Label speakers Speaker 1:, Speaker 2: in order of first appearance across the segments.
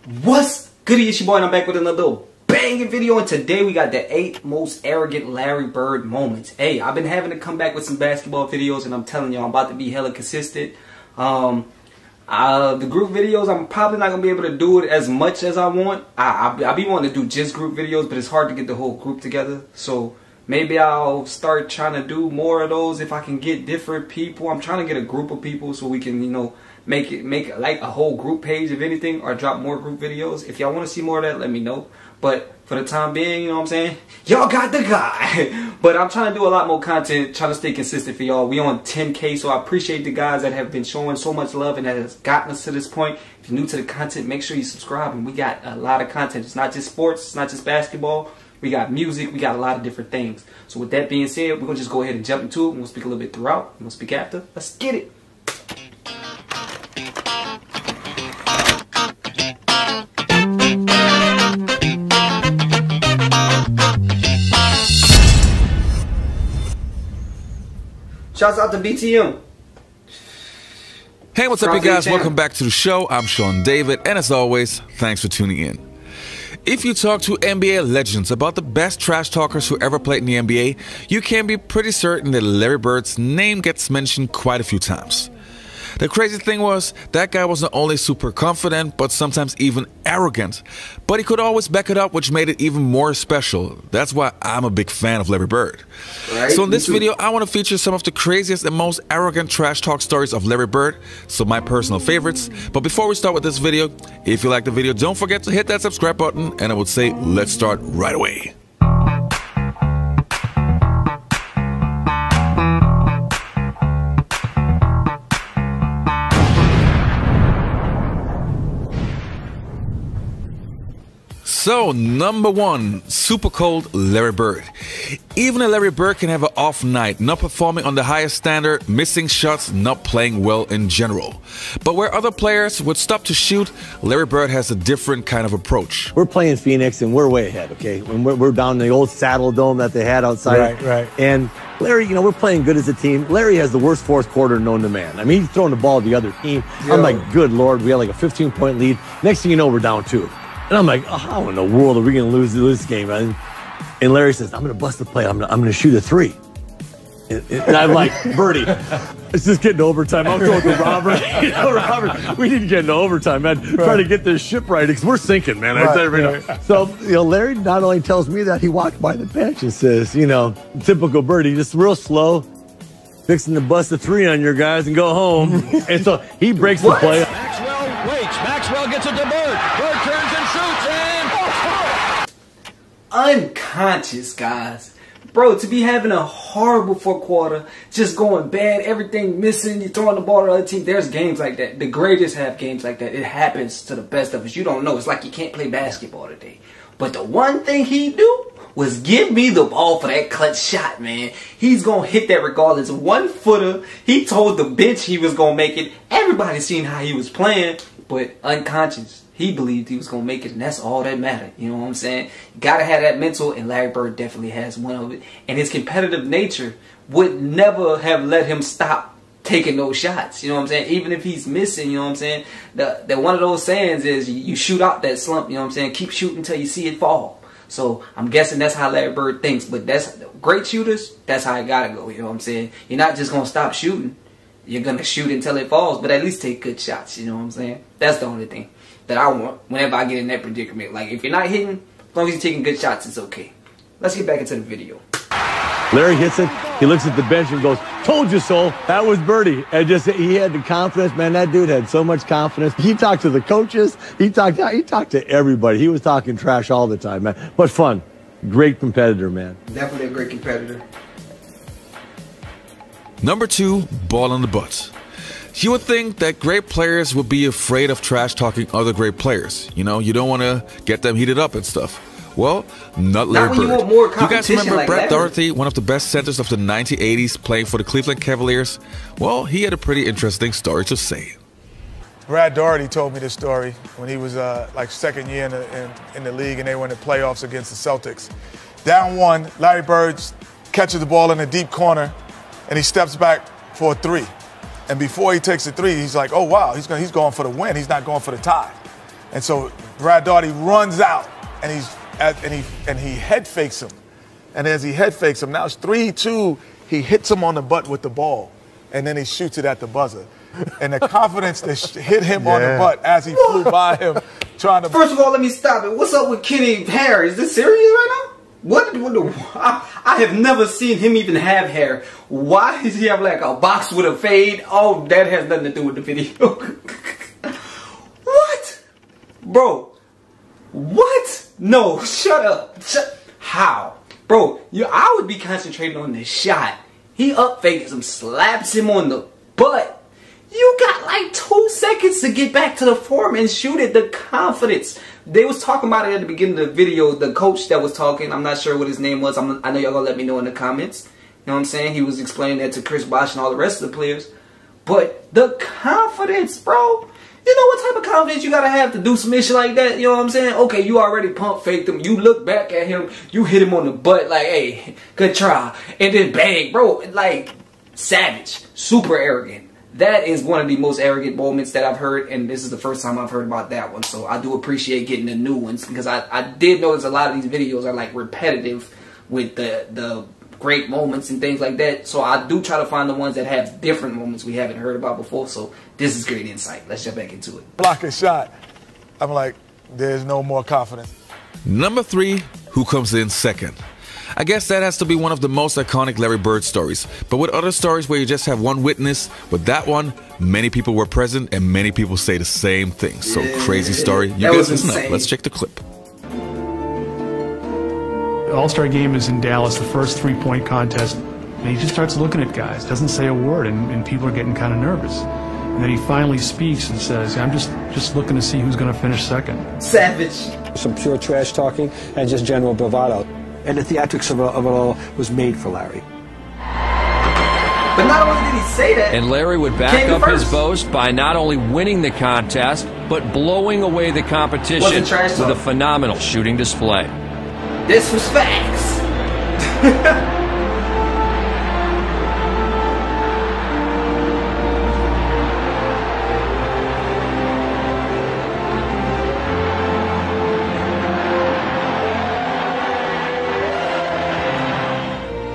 Speaker 1: What's goody? It's your boy and I'm back with another little banging video, and today we got the 8 most arrogant Larry Bird moments. Hey, I've been having to come back with some basketball videos, and I'm telling you, I'm about to be hella consistent. The group videos, I'm probably not gonna be able to do it as much as I want. I be wanting to do just group videos, but it's hard to get the whole group together. So maybe I'll start trying to do more of those if I can get different people. I'm trying to get a group of people so we can, you know, make like a whole group page if anything, or drop more group videos. If y'all want to see more of that, let me know. But for the time being, you know what I'm saying, y'all got the guy. But I'm trying to do a lot more content, trying to stay consistent for y'all. We on 10K, so I appreciate the guys that have been showing so much love and that has gotten us to this point. If you're new to the content, make sure you subscribe. And we got a lot of content. It's not just sports, it's not just basketball. We got music, we got a lot of different things. So with that being said, we're gonna just go ahead and jump into it. We'll speak a little bit throughout, we'll speak after. Let's get it. Shouts out to BTM.
Speaker 2: Hey, what's up, you guys? Welcome back to the show. I'm Sean David, and as always, thanks for tuning in. If you talk to NBA legends about the best trash talkers who ever played in the NBA, you can be pretty certain that Larry Bird's name gets mentioned quite a few times. The crazy thing was, that guy was not only super confident, but sometimes even arrogant. But he could always back it up, which made it even more special. That's why I'm a big fan of Larry Bird. Right? So in this video, I want to feature some of the craziest and most arrogant trash talk stories of Larry Bird, some of my personal favorites. But before we start with this video, if you like the video, don't forget to hit that subscribe button, and I would say let's start right away. So, number 1, super cold Larry Bird. Even a Larry Bird can have an off night, not performing on the highest standard, missing shots, not playing well in general. But where other players would stop to shoot, Larry Bird has a different kind of approach.
Speaker 3: We're playing Phoenix and we're way ahead, okay? When we're down in the old Saddle Dome that they had outside.
Speaker 4: Right.
Speaker 3: And Larry, you know, we're playing good as a team. Larry has the worst fourth quarter known to man. I mean, he's throwing the ball to the other team. Yo. I'm like, good Lord, we had like a 15-point lead. Next thing you know, we're down 2. And I'm like, oh, how in the world are we going to lose this game? And Larry says, I'm going to bust the play. I'm going to shoot a 3. And I'm like, Birdie, it's just getting to overtime. I'm going to Robert. You know, Robert, we didn't get into overtime, man. Right. Trying to get this ship right because we're sinking, man. Right. So, you know, Larry not only tells me that, he walked by the bench and says, you know, typical Birdie, just real slow, fixing to bust a 3 on your guys and go home. And so he breaks the play.
Speaker 5: Maxwell waits. Maxwell gets it to Bird. Bird turns and shoots, and
Speaker 1: unconscious, guys. Bro, to be having a horrible fourth quarter, just going bad, everything missing, you're throwing the ball to the other team. There's games like that. The greatest have games like that. It happens to the best of us. You don't know. It's like you can't play basketball today. But the one thing he do was give me the ball for that clutch shot, man. He's going to hit that regardless. 1-footer. He told the bench he was going to make it. Everybody seen how he was playing, but unconscious. He believed he was going to make it, and that's all that mattered. You know what I'm saying? You got to have that mental, and Larry Bird definitely has one of it. And his competitive nature would never have let him stop taking those shots. You know what I'm saying? Even if he's missing, you know what I'm saying? The one of those sayings is you shoot out that slump, you know what I'm saying? Keep shooting until you see it fall. So I'm guessing that's how Larry Bird thinks. But that's great shooters, that's how it got to go. You know what I'm saying? You're not just going to stop shooting. You're going to shoot until it falls, but at least take good shots. You know what I'm saying? That's the only thing that I want whenever I get in that predicament. Like, if you're not hitting, as long as you're taking good shots, it's okay. Let's get back into the video.
Speaker 3: Larry hits it. He looks at the bench and goes, told you so. That was Birdie. And just, he had the confidence, man. That dude had so much confidence. He talked to the coaches. He talked to everybody. He was talking trash all the time, man. But fun. Great competitor, man.
Speaker 1: Definitely a great competitor.
Speaker 2: Number 2, ball on the butt. You would think that great players would be afraid of trash talking other great players. You know, you don't want to get them heated up and stuff. Well, not Larry Bird. You guys remember like Brett Doherty, one of the best centers of the 1980s, playing for the Cleveland Cavaliers? Well, he had a pretty interesting story to say.
Speaker 4: Brad Doherty told me this story when he was like second year in the league, and they were in the playoffs against the Celtics. Down 1, Larry Bird catches the ball in the deep corner, and he steps back for a 3. And before he takes the 3, he's like, oh, wow, he's going for the win. He's not going for the tie. And so Brad Daugherty runs out, and he head fakes him. And as he head fakes him, now it's 3-2. He hits him on the butt with the ball, and then he shoots it at the buzzer. And the confidence that hit him on the butt as he flew by him, trying to.
Speaker 1: First of all, let me stop it. What's up with Kenny hair? Is this serious right now? What I have never seen him even have hair. Why does he have like a box with a fade? Oh, that has nothing to do with the video. What? Bro. What? No, shut up. How? Bro, I would be concentrating on this shot. He up fakes him, slaps him on the butt. You got like 2 seconds to get back to the form and shoot it. The confidence. They was talking about it at the beginning of the video. The coach that was talking, I'm not sure what his name was. I know y'all gonna let me know in the comments. You know what I'm saying? He was explaining that to Chris Bosh and all the rest of the players. But the confidence, bro. You know what type of confidence you gotta have to do some shit like that? You know what I'm saying? Okay, you already pump faked him. You look back at him. You hit him on the butt like, hey, good try. And then bang, bro. Like, savage. Super arrogant. That is one of the most arrogant moments that I've heard, and this is the first time I've heard about that one. So I do appreciate getting the new ones, because I did notice a lot of these videos are like repetitive with the great moments and things like that. So I do try to find the ones that have different moments we haven't heard about before. So this is great insight. Let's jump back into it.
Speaker 4: Block a shot. I'm like, there's no more confidence.
Speaker 2: Number 3, who comes in second? I guess that has to be one of the most iconic Larry Bird stories. But with other stories where you just have one witness, with that one, many people were present and many people say the same thing. So crazy story. You guys listen up. Let's check the clip.
Speaker 6: The All-Star game is in Dallas, the first three-point contest. And he just starts looking at guys, doesn't say a word, and people are getting kind of nervous. And then he finally speaks and says, I'm just looking to see who's going to finish second.
Speaker 1: Savage.
Speaker 7: Some pure trash talking and just general bravado. And the theatrics of it all was made for Larry.
Speaker 1: But not only did he say that,
Speaker 5: and Larry would back up his boast by not only winning the contest, but blowing away the competition with a phenomenal shooting display.
Speaker 1: This was facts.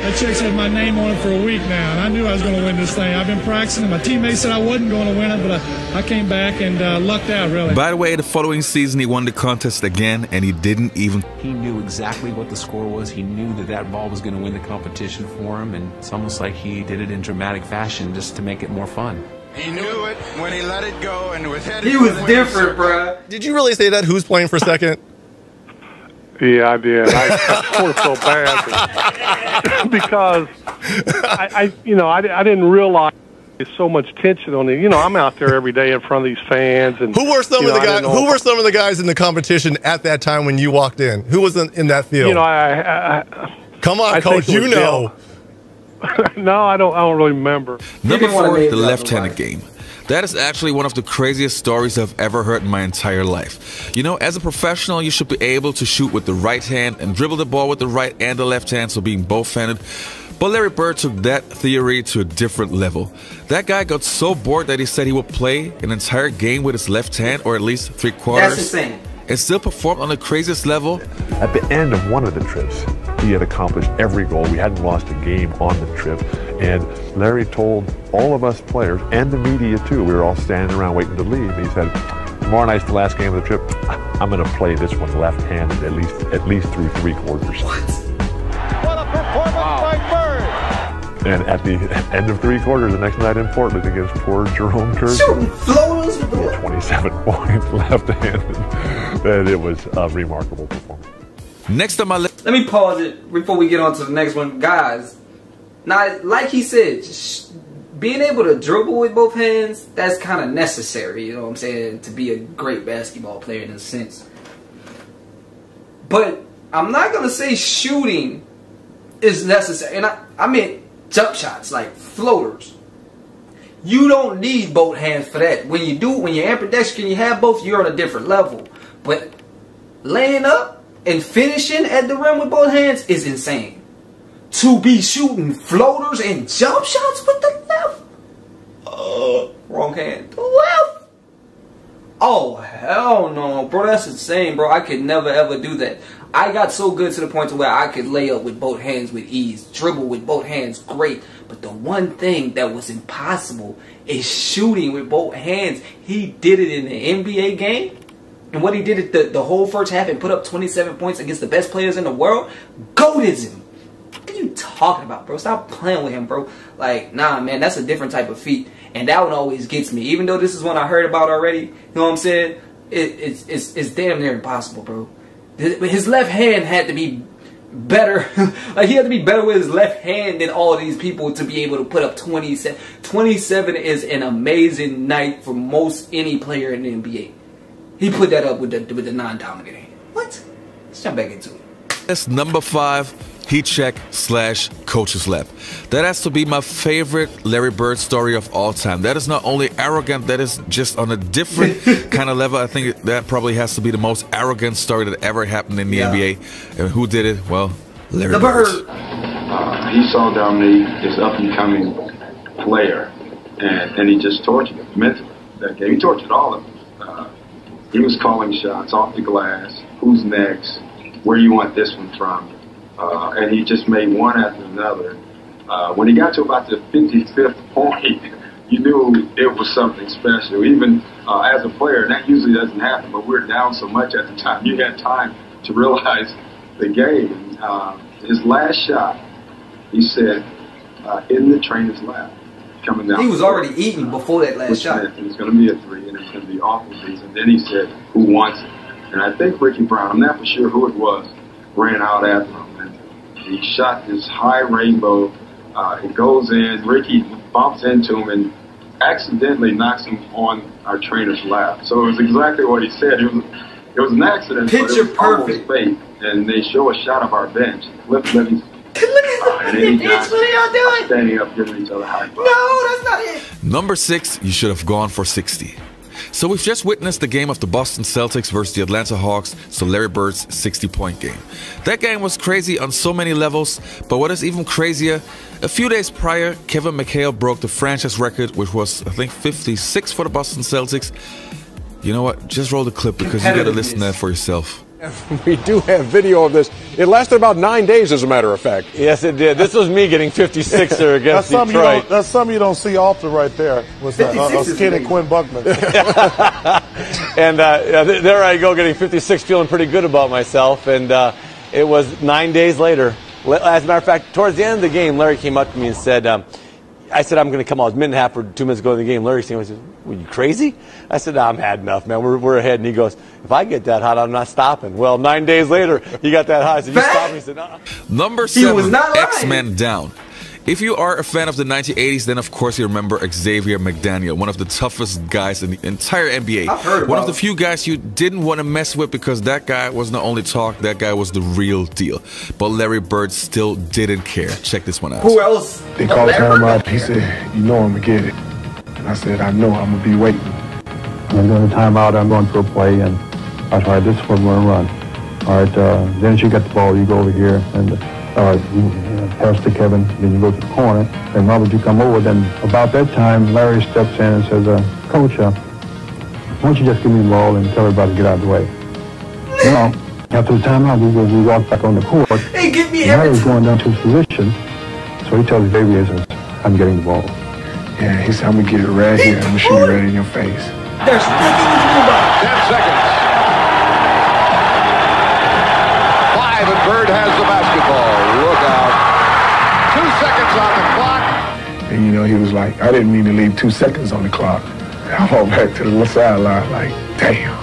Speaker 8: That check's had my name on it for a week now, and I knew I was going to win this thing. I've been practicing, and my teammates said I wasn't going to win it, but I came back and lucked out, really.
Speaker 2: By the way, the following season, he won the contest again, and he didn't even...
Speaker 9: He knew exactly what the score was. He knew that that ball was going to win the competition for him, and it's almost like he did it in dramatic fashion just to make it more fun.
Speaker 10: He knew it when he let it go and was headed.
Speaker 1: He was different, bruh.
Speaker 11: Did you really say that? Who's playing for second?
Speaker 12: Yeah, I did. I scored so bad because I didn't realize there's so much tension on it. You know, I'm out there every day in front of these fans. And
Speaker 11: who were some of the guys? Who were some of the guys in the competition at that time when you walked in? Who was in that field?
Speaker 12: You know,
Speaker 11: come on, coach. You know.
Speaker 12: No, I don't really remember.
Speaker 2: Number 4, the left-handed game. That is actually one of the craziest stories I've ever heard in my entire life. You know, as a professional, you should be able to shoot with the right hand and dribble the ball with the right and the left hand, so being both-handed. But Larry Bird took that theory to a different level. That guy got so bored that he said he would play an entire game with his left hand, or at least 3/4.
Speaker 1: That's insane.
Speaker 2: And still performed on the craziest level.
Speaker 13: At the end of one of the trips, he had accomplished every goal. We hadn't lost a game on the trip. And Larry told all of us players, and the media too, we were all standing around waiting to leave. He said, tomorrow night's the last game of the trip. I'm going to play this one left-handed at least through 3/4.
Speaker 1: What?
Speaker 10: What a performance by Bird!
Speaker 13: And at the end of 3/4, the next night in Portland against poor Jerome Turner,
Speaker 1: shooting floaters with the
Speaker 13: 27 points left-handed. And it was a remarkable performance.
Speaker 2: Next on my list.
Speaker 1: Let me pause it before we get on to the next one. Guys, now, like he said, being able to dribble with both hands, that's kind of necessary, you know what I'm saying, to be a great basketball player in a sense. But I'm not going to say shooting is necessary. And I meant jump shots, like floaters. You don't need both hands for that. When you're ambidextrous and you have both, you're on a different level. But laying up and finishing at the rim with both hands is insane. To be shooting floaters and jump shots with the left. Wrong hand. The left. Oh, hell no, bro. That's insane, bro. I could never, ever do that. I got so good to the point to where I could lay up with both hands with ease. Dribble with both hands, great. But the one thing that was impossible is shooting with both hands. He did it in the NBA game. And what he did at the whole first half and put up 27 points against the best players in the world. Goatism. What are you talking about, bro? Stop playing with him, bro. Like, nah, man, that's a different type of feat. And that one always gets me. Even though this is one I heard about already, you know what I'm saying? It's damn near impossible, bro. His left hand had to be better. Like, he had to be better with his left hand than all these people to be able to put up 27. 27 is an amazing night for most any player in the NBA. He put that up with the non-dominant hand. What? Let's jump back into it.
Speaker 2: That's number 5. Heat check / coach's lap. That has to be my favorite Larry Bird story of all time. That is not only arrogant, that is just on a different kind of level. I think that probably has to be the most arrogant story that ever happened in the NBA. And who did it? Well, Larry Bird.
Speaker 14: He saw Dominique, this up-and-coming player, and he just tortured him mentally that game. He tortured all of them. He was calling shots off the glass. Who's next? Where do you want this one from? And he just made one after another. When he got to about the 55th point, you knew it was something special. Even as a player, and that usually doesn't happen, but we're down so much at the time. You had time to realize the game. And, his last shot, he said, in the trainer's lap, coming down.
Speaker 1: He was already eating before that last shot.
Speaker 14: It was going to be a 3, and it was going to be off of these. And then he said, who wants it? And I think Ricky Brown, I'm not for sure who it was, ran out after him. He shot this high rainbow. It goes in. Ricky bumps into him and accidentally knocks him on our trainer's lap. So it was exactly what he said. It was an accident.
Speaker 1: Picture
Speaker 14: but it was
Speaker 1: perfect.
Speaker 14: Fake. And they show a shot of our bench. Look at the
Speaker 1: bench. What are y'all doing?
Speaker 14: Standing up, giving each other high fives.
Speaker 1: No, that's not it.
Speaker 2: Number 6, you should have gone for 60. So we've just witnessed the game of the Boston Celtics versus the Atlanta Hawks, so Larry Bird's 60-point game. That game was crazy on so many levels, but what is even crazier, a few days prior, Kevin McHale broke the franchise record, which was, I think, 56 for the Boston Celtics. You know what? Just roll the clip because you got to listen to that for yourself.
Speaker 15: We do have video of this. It lasted about 9 days, as a matter of fact.
Speaker 3: Yes, it did. This was me getting 56er against Detroit.
Speaker 4: That's something you don't see often right there. Was a skinny Quinn Buckman.
Speaker 3: And there I go, getting 56, feeling pretty good about myself. And it was 9 days later. As a matter of fact, towards the end of the game, Larry came up to me and said, I said, I'm going to come out. It was a minute and a half or 2 minutes ago in the game. Larry came up and said, were you crazy? I said, I'm had enough, man. We're ahead. And he goes, if I get that hot, I'm not stopping. Well, 9 days later, he got that hot. I said, you stop me? He said, no.
Speaker 2: Number 7, X-Men down. If you are a fan of the 1980s, then of course you remember Xavier McDaniel, one of the toughest guys in the entire NBA.
Speaker 1: I've heard
Speaker 2: one of the few guys you didn't want to mess with because that guy was not only talk, that guy was the real deal. But Larry Bird still didn't care. Check this one out.
Speaker 1: Who else?
Speaker 16: They called him up. He said, you know I'm going to get it. And I said, I know I'm going to be waiting.
Speaker 17: I'm going to timeout. I'm going for a play. And I said, all right, this is what we're going to run. All right, then as you get the ball, you go over here and pass to Kevin, then you go to the corner, and Robert, you come over. Then about that time, Larry steps in and says, Coach, why don't you just give me the ball and tell everybody to get out of the way? Well, after the timeout, we walk back on the court.
Speaker 1: Hey, get me
Speaker 17: Larry's going down to his position, so he tells Xavier, I'm getting the ball.
Speaker 16: Yeah, he said, I'm going to get it right here. I'm going to shoot it right in your face.
Speaker 1: They're sticking with the ball.
Speaker 10: 10 seconds. 5, and Bird has the basketball. Look out. 2 seconds on the clock.
Speaker 16: And, you know, he was like, I didn't mean to leave 2 seconds on the clock. I walked back to the sideline like, damn.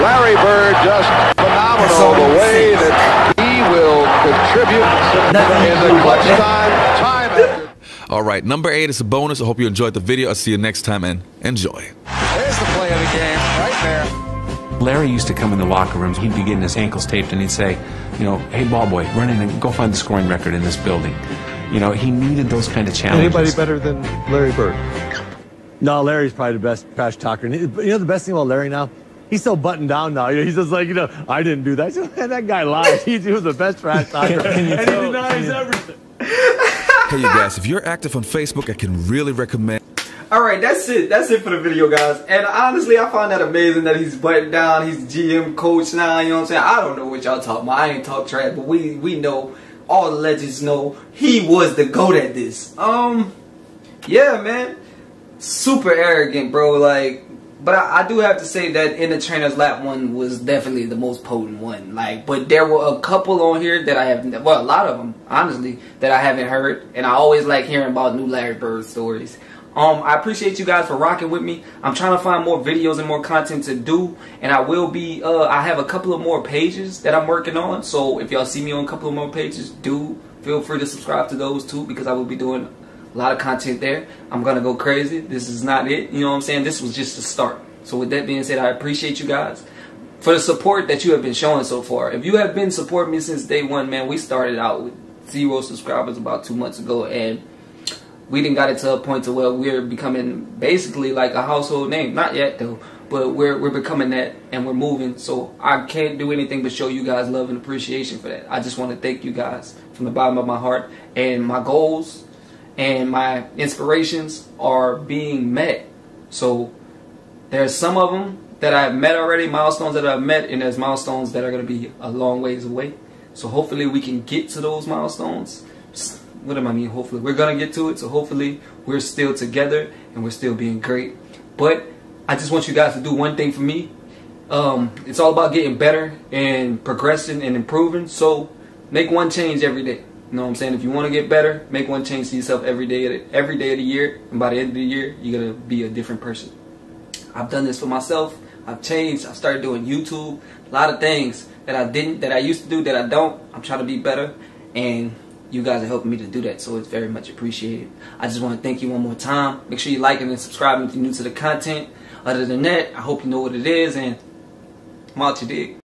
Speaker 10: Larry Bird just phenomenal the way that he will contribute in the clutch time after.
Speaker 2: All right, number 8 is a bonus. I hope you enjoyed the video. I'll see you next time and enjoy.
Speaker 10: There's the play of the game right there.
Speaker 9: Larry used to come in the locker rooms. He'd be getting his ankles taped, and he'd say, you know, hey, ball boy, run in and go find the scoring record in this building. You know, he needed those kind of challenges.
Speaker 15: Anybody better than Larry Bird?
Speaker 3: No, Larry's probably the best trash talker. And you know the best thing about Larry now? He's so buttoned down now. He's just like, you know, I didn't do that. I said, man, that guy lies. He was the best trash talker. And he denies everything.
Speaker 2: Hey, you guys, if you're active on Facebook, I can really recommend.
Speaker 1: Alright, that's it. That's it for the video, guys. And honestly, I find that amazing that he's buttoned down. He's GM coach now, you know what I'm saying? I don't know what y'all talking about. I ain't talk trash, but we know, all the legends know, he was the GOAT at this. Yeah, man. Super arrogant, bro. Like, but I do have to say that In the Trainer's Lap one was definitely the most potent one. Like, but there were a couple on here that I have, well, a lot of them, honestly, that I haven't heard. And I always like hearing about new Larry Bird stories. I appreciate you guys for rocking with me. I'm trying to find more videos and more content to do. And I will be, I have a couple of more pages that I'm working on. So if y'all see me on a couple of more pages, do feel free to subscribe to those too, because I will be doing a lot of content there. I'm gonna go crazy. This is not it, you know what I'm saying? This was just the start. So with that being said, I appreciate you guys for the support that you have been showing so far. If you have been supporting me since day one, man, we started out with 0 subscribers about 2 months ago, and we done got it to a point to where we're becoming basically like a household name. Not yet though, but we're becoming that, and we're moving. So I can't do anything but show you guys love and appreciation for that. I just want to thank you guys from the bottom of my heart. And my goals and my inspirations are being met. So there's some of them that I've met already, milestones that I've met, and there's milestones that are going to be a long ways away. So hopefully we can get to those milestones. What am I mean? Hopefully we're going to get to it. So hopefully we're still together and we're still being great. But I just want you guys to do one thing for me. It's all about getting better and progressing and improving. So make one change every day. You know what I'm saying? If you want to get better, make one change to yourself every day of the year. And by the end of the year, you're going to be a different person. I've done this for myself. I've changed. I've started doing YouTube. A lot of things that I used to do that I don't. I'm trying to be better. And you guys are helping me to do that. So it's very much appreciated. I just want to thank you one more time. Make sure you like and subscribe if you're new to the content. Other than that, I hope you know what it is. And I'm out, you dig.